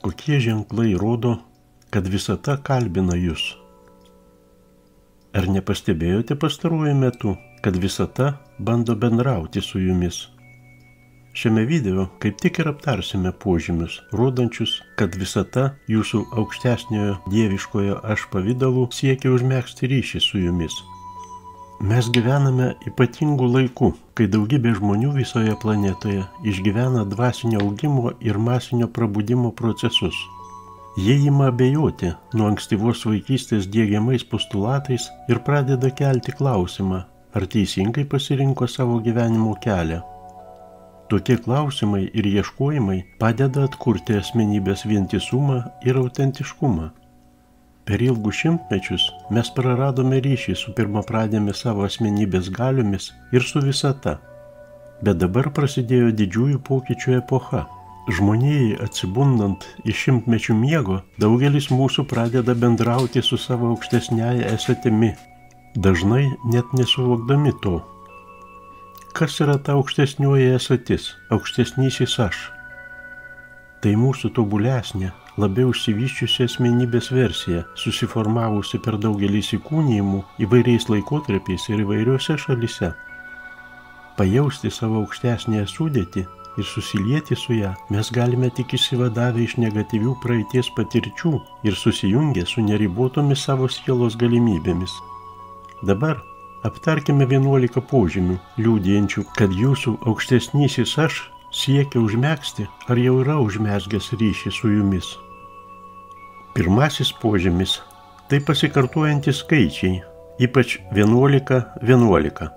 Kokie ženklai rodo, kad visata kalbina jūs? Ar nepastebėjote pastaruoju metu, kad visata bando bendrauti su jumis? Šiame video kaip tik ir aptarsime požymius, rodančius, kad visata jūsų aukštesniojo dieviškojo aš pavidalu siekia užmegzti ryšį su jumis. Mes gyvename ypatingų laikų, kai daugybė žmonių visoje planetoje išgyvena dvasinio augimo ir masinio prabudimo procesus. Jie ima abejoti nuo ankstyvos vaikystės diegiamais postulatais ir pradeda kelti klausimą, ar teisingai pasirinko savo gyvenimo kelią. Tokie klausimai ir ieškojimai padeda atkurti asmenybės vientisumą ir autentiškumą. Per ilgus šimtmečius mes praradome ryšį su pirmapradėmis savo asmenybės galiomis ir su visata. Bet dabar prasidėjo didžiųjų pokyčių epocha. Žmonijai atsibundant iš šimtmečių miego, daugelis mūsų pradeda bendrauti su savo aukštesniąja esatimi, dažnai net nesuvokdami to. Kas yra ta aukštesnioji esatis, aukštesnysis aš? Tai mūsų tobulesnė, labiau išsivysčiusi asmenybės versija, susiformavusi per daugelį įsikūnijimų įvairiais laikotarpiais ir įvairiose šalyse. Pajausti savo aukštesnėje sudėtį ir susilieti su ją mes galime tik išsivadavę iš negatyvių praeities patirčių ir susijungę su neribotomis savo sielos galimybėmis. Dabar aptarkime 11 požymių, liudijančių, kad jūsų aukštesnysis aš siekia užmegzti ar jau yra užmezgęs ryšį su jumis. Pirmasis požymis – tai pasikartojantys skaičiai, ypač 11-11.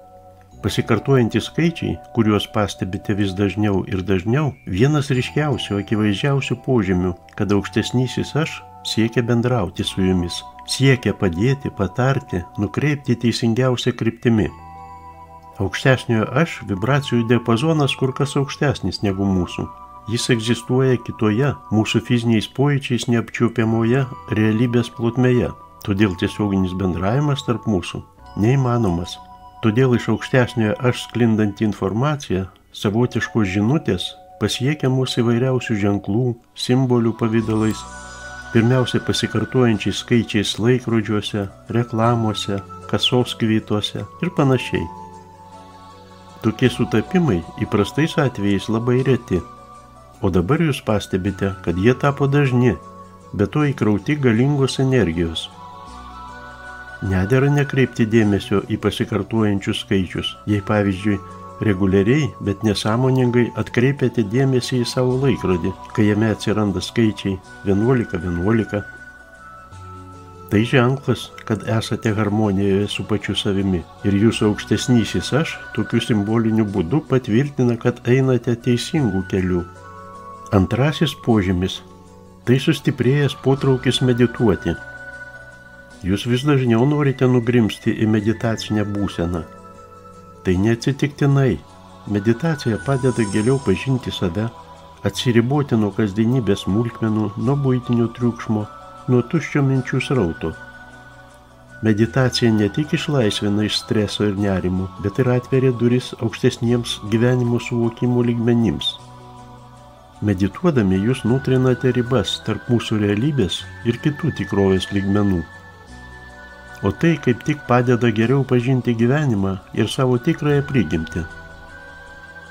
Pasikartojantys skaičiai, kuriuos pastebite vis dažniau ir dažniau, vienas ryškiausių, akivaizdžiausių požymių, kad aukštesnysis aš siekia bendrauti su jumis, siekia padėti, patarti, nukreipti teisingiausią kryptimi. Aukštesniojo aš vibracijų diapazonas kur kas aukštesnis negu mūsų. Jis egzistuoja kitoje, mūsų fiziniais pojūčiais neapčiuopiamoje realybės plotmėje, todėl tiesioginis bendravimas tarp mūsų neįmanomas. Todėl iš aukštesniojo aš sklindanti informacija, savotiškos žinutės, pasiekia mūsų įvairiausių ženklų, simbolių pavidalais, pirmiausia pasikartojančiais skaičiais laikrodžiuose, reklamuose, kasos kvytuose ir panašiai. Tokie sutapimai įprastais atvejais labai reti, o dabar jūs pastebite, kad jie tapo dažni, be to įkrauti galingos energijos. Nedera nekreipti dėmesio į pasikartojančius skaičius, jei pavyzdžiui reguliariai, bet nesąmoningai atkreipiate dėmesį į savo laikrodį, kai jame atsiranda skaičiai 11-11. Tai ženklas, kad esate harmonijoje su pačiu savimi ir jūsų aukštesnysis aš tokiu simboliniu būdu patvirtina, kad einate teisingų kelių. Antrasis požymis – tai sustiprėjęs potraukis medituoti. Jūs vis dažniau norite nugrimzti į meditacinę būseną. Tai neatsitiktinai. Meditacija padeda giliau pažinti save, atsiriboti nuo kasdienybės smulkmenų, nuo buitinio triukšmo, nuo tuščio minčių srauto. Meditacija ne tik išlaisvina iš streso ir nerimų, bet ir atveria duris aukštesniems gyvenimo suvokimo lygmenims. Medituodami jūs nutrinate ribas tarp mūsų realybės ir kitų tikrovės lygmenų. O tai kaip tik padeda geriau pažinti gyvenimą ir savo tikrąją prigimtį.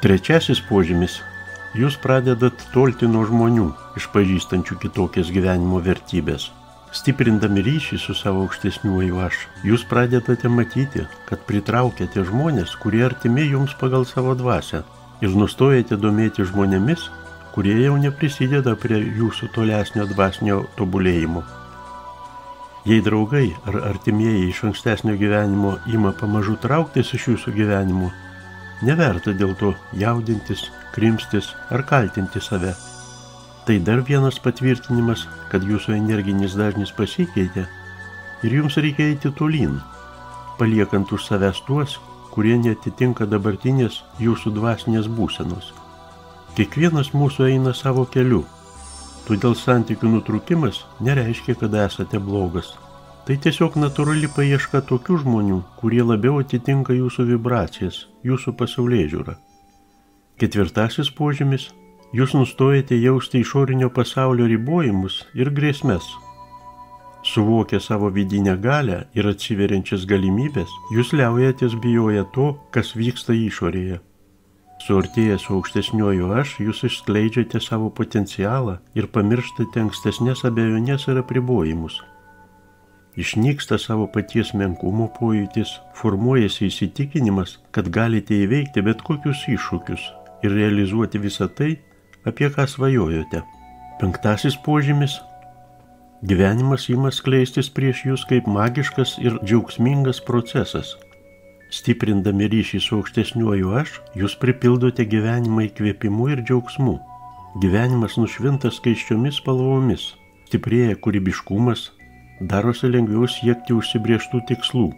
Trečiasis požymis – jūs pradedat tolti nuo žmonių, išpažįstančių kitokias gyvenimo vertybės. Stiprindami ryšį su savo aukštesniuoju aš, jūs pradedate matyti, kad pritraukiate žmonės, kurie artimi jums pagal savo dvasią ir nustojate domėti žmonėmis, kurie jau neprisideda prie jūsų tolesnio dvasinio tobulėjimo. Jei draugai ar artimieji iš ankstesnio gyvenimo ima pamažu trauktis iš jūsų gyvenimo, neverta dėl to jaudintis, krimstis ar kaltinti save. Tai dar vienas patvirtinimas, kad jūsų energinis dažnis pasikeitė ir jums reikia eiti tolyn, paliekant už savęs tuos, kurie neatitinka dabartinės jūsų dvasinės būsenos. Kiekvienas mūsų eina savo keliu, todėl santykių nutrūkimas nereiškia, kad esate blogas. Tai tiesiog natūrali paieška tokių žmonių, kurie labiau atitinka jūsų vibracijas, jūsų pasaulėžiūrą. Ketvirtasis požymis Jūs nustojate jausti išorinio pasaulio ribojimus ir grėsmes. Suvokę savo vidinę galią ir atsiveriančias galimybės, jūs liaujatės bijoję to, kas vyksta išorėje. Suartėję su aukštesniuoju aš, jūs išskleidžiate savo potencialą ir pamirštate ankstesnės abejonės ir apribojimus. Išnyksta savo paties menkumo pojūtis, formuojasi įsitikinimas, kad galite įveikti bet kokius iššūkius ir realizuoti visą tai, apie ką svajojote. 5. požymis. Gyvenimas ima skleistis prieš jūs kaip magiškas ir džiaugsmingas procesas. Stiprindami ryšį su aukštesniuoju aš, jūs pripildote gyvenimą įkvėpimu ir džiaugsmu. Gyvenimas nušvinta skaisčiomis spalvomis, stiprėja kūrybiškumas, darosi lengviau siekti užsibrėžtų tikslų.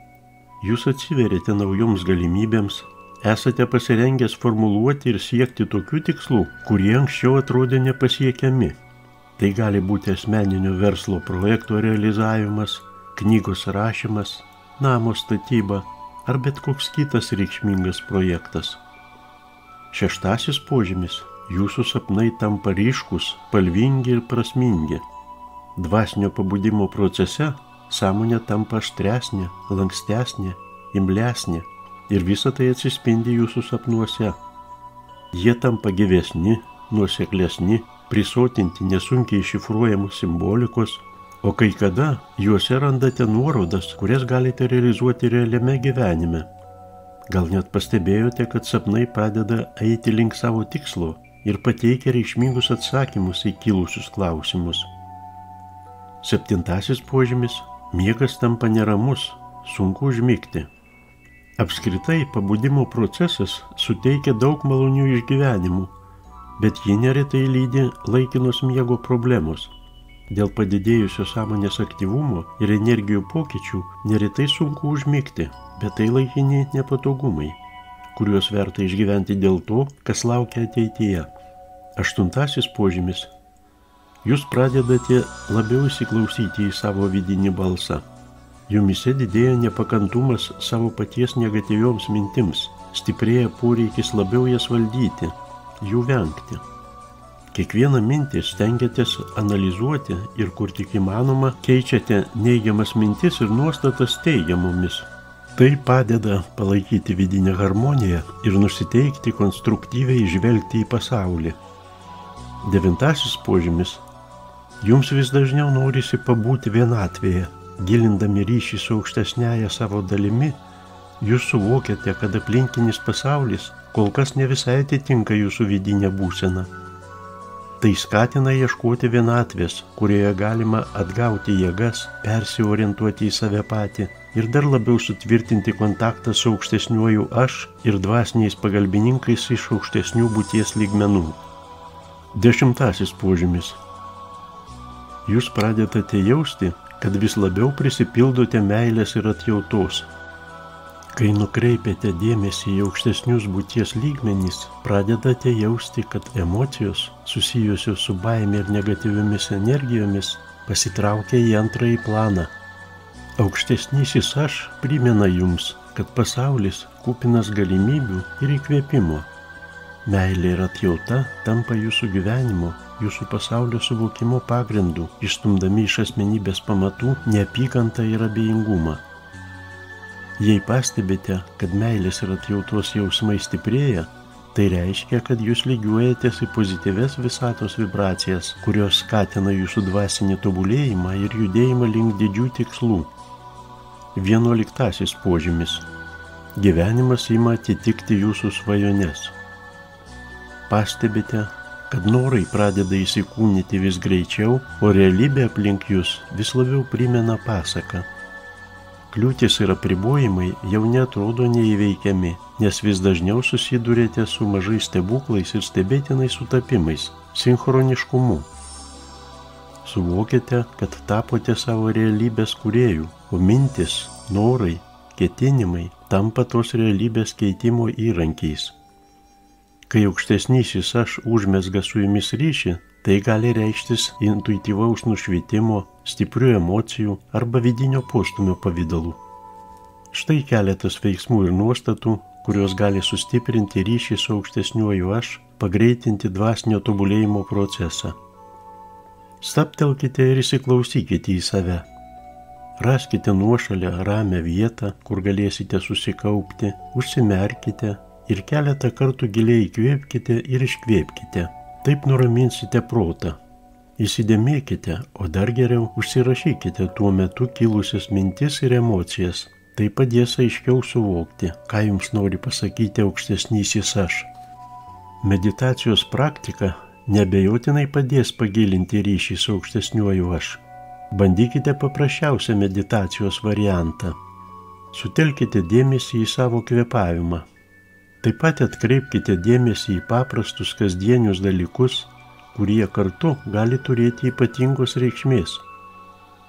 Jūs atsiverėte naujoms galimybėms, esate pasirengęs formuluoti ir siekti tokių tikslų, kurie anksčiau atrodė nepasiekiami. Tai gali būti asmeninio verslo projekto realizavimas, knygos rašymas, namo statyba ar bet koks kitas reikšmingas projektas. 6. požymis. Jūsų sapnai tampa ryškūs, spalvingi ir prasmingi. Dvasinio pabudimo procese sąmonė tampa aštresnė, lankstesnė, imlesnė ir visa tai atsispindi jūsų sapnuose. Jie tampa gyvesni, nuoseklesni, prisotinti nesunkiai iššifruojamų simbolikos, o kai kada juose randate nuorodas, kurias galite realizuoti realiame gyvenime. Gal net pastebėjote, kad sapnai pradeda eiti link savo tikslo ir pateikia reikšmingus atsakymus į kilusius klausimus. 7. požymis. Miegas tampa neramus, sunku užmigti. Apskritai, pabudimo procesas suteikia daug malonių išgyvenimų, bet jį neretai lydi laikinos miego problemos. Dėl padidėjusio sąmonės aktyvumo ir energijų pokyčių neretai sunku užmigti, bet tai laikini nepatogumai, kuriuos verta išgyventi dėl to, kas laukia ateityje. 8. požymis. Jūs pradedate labiau įsiklausyti į savo vidinį balsą. Jumise didėja nepakantumas savo paties negatyvioms mintims, stiprėja poreikis labiau jas valdyti, jų vengti. Kiekvieną mintį stengiatės analizuoti ir kur tik įmanoma keičiate neigiamas mintis ir nuostatas teigiamomis. Tai padeda palaikyti vidinę harmoniją ir nusiteikti konstruktyviai žvelgti į pasaulį. 9. požymis. Jums vis dažniau norisi pabūti vienatvėje. Gilindami ryšį su aukštesniaja savo dalimi, jūs suvokiate, kad aplinkinis pasaulis kol kas ne visai atitinka jūsų vidinę būseną. Tai skatina ieškoti vienatvės, kurioje galima atgauti jėgas, persiorientuoti į save patį ir dar labiau sutvirtinti kontaktą su aukštesniuoju aš ir dvasiniais pagalbininkais iš aukštesnių būties lygmenų. 10. požymis. Jūs pradedate jausti, kad vis labiau prisipildote meilės ir atjautos. Kai nukreipiate dėmesį į aukštesnius būties lygmenys, pradedate jausti, kad emocijos, susijusios su baime ir negatyviomis energijomis, pasitraukia į antrąjį planą. Aukštesnysis aš primena jums, kad pasaulis kupinas galimybių ir įkvėpimo. Meilė ir atjauta tampa jūsų gyvenimo, jūsų pasaulio suvokimo pagrindu, išstumdami iš asmenybės pamatų neapykantą ir abejingumą. Jei pastebite, kad meilės ir atjautos jausmai stiprėja, tai reiškia, kad jūs lygiuojatės į pozityves visatos vibracijas, kurios skatina jūsų dvasinį tobulėjimą ir judėjimą link didžių tikslų. 11. požymis. Gyvenimas ima atitikti jūsų svajones. Pastebite, kad norai pradeda įsikūnyti vis greičiau, o realybė aplink jūs vis labiau primena pasaką. Kliūtis ir apribojimai jau neatrodo neįveikiami, nes vis dažniau susidurėte su mažais stebuklais ir stebėtinais sutapimais, sinchroniškumu. Suvokite, kad tapote savo realybės kūrėjų, o mintis, norai, ketinimai tampa tos realybės keitimo įrankiais. Kai aukštesnysis aš užmezga su jumis ryšį, tai gali reikštis intuityvaus nušvitimo, stiprių emocijų arba vidinio postūmio pavidalu. Štai keletas veiksmų ir nuostatų, kurios gali sustiprinti ryšį su aukštesniuoju aš pagreitinti dvasinio tobulėjimo procesą. Stabtelkite ir įsiklausykite į save. Raskite nuošalę ramią vietą, kur galėsite susikaupti, užsimerkite ir keletą kartų giliai įkvėpkite ir iškvėpkite. Taip nuraminsite protą. Įsidėmėkite, o dar geriau užsirašykite tuo metu kilusias mintis ir emocijas. Tai padės aiškiau suvokti, ką jums nori pasakyti aukštesnysis aš. Meditacijos praktika neabejotinai padės pagilinti ryšį su aukštesniuoju aš. Bandykite paprasčiausią meditacijos variantą. Sutelkite dėmesį į savo kvėpavimą. Taip pat atkreipkite dėmesį į paprastus kasdienius dalykus, kurie kartu gali turėti ypatingos reikšmės.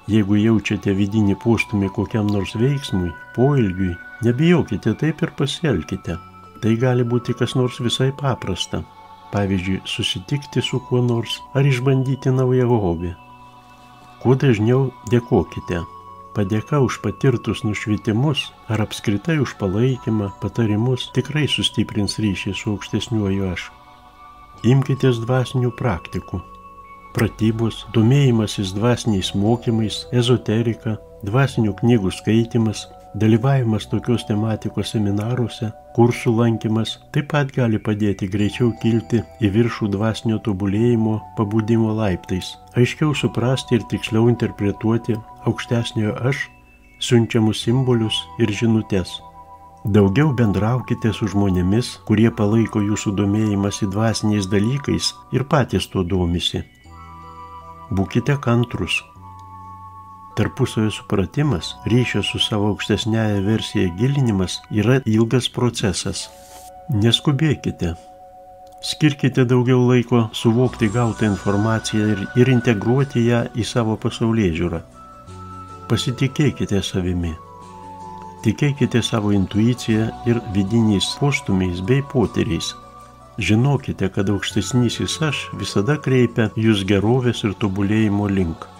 Jeigu jaučiate vidinį postūmį kokiam nors veiksmui, poelgiui, nebijokite taip ir pasielkite. Tai gali būti kas nors visai paprasta. Pavyzdžiui, susitikti su kuo nors ar išbandyti naują hobį. Kuo dažniau dėkokite. Padėka už patirtus nušvitimus ar apskritai už palaikymą, patarimus tikrai sustiprins ryšį su aukštesniuoju aš. Imkitės dvasinių praktikų. Pratybos, domėjimasis dvasiniais mokymais, ezoterika, dvasinių knygų skaitimas, dalyvavimas tokios tematikos seminaruose, kursų lankymas taip pat gali padėti greičiau kilti į viršų dvasinio tobulėjimo pabudimo laiptais, aiškiau suprasti ir tiksliau interpretuoti aukštesniojo aš siunčiamus simbolius ir žinutes. Daugiau bendraukite su žmonėmis, kurie palaiko jūsų domėjimąsi dvasiniais dalykais ir patys tuo domisi. Būkite kantrus. Tarpusavio supratimas, ryšio su savo aukštesniąja versija gilinimas yra ilgas procesas. Neskubėkite. Skirkite daugiau laiko suvokti gautą informaciją ir integruoti ją į savo pasaulėžiūrą. Pasitikėkite savimi. Tikėkite savo intuiciją ir vidiniais postūmiais bei potyriais. Žinokite, kad aukštesnysis aš visada kreipia jūs gerovės ir tobulėjimo link.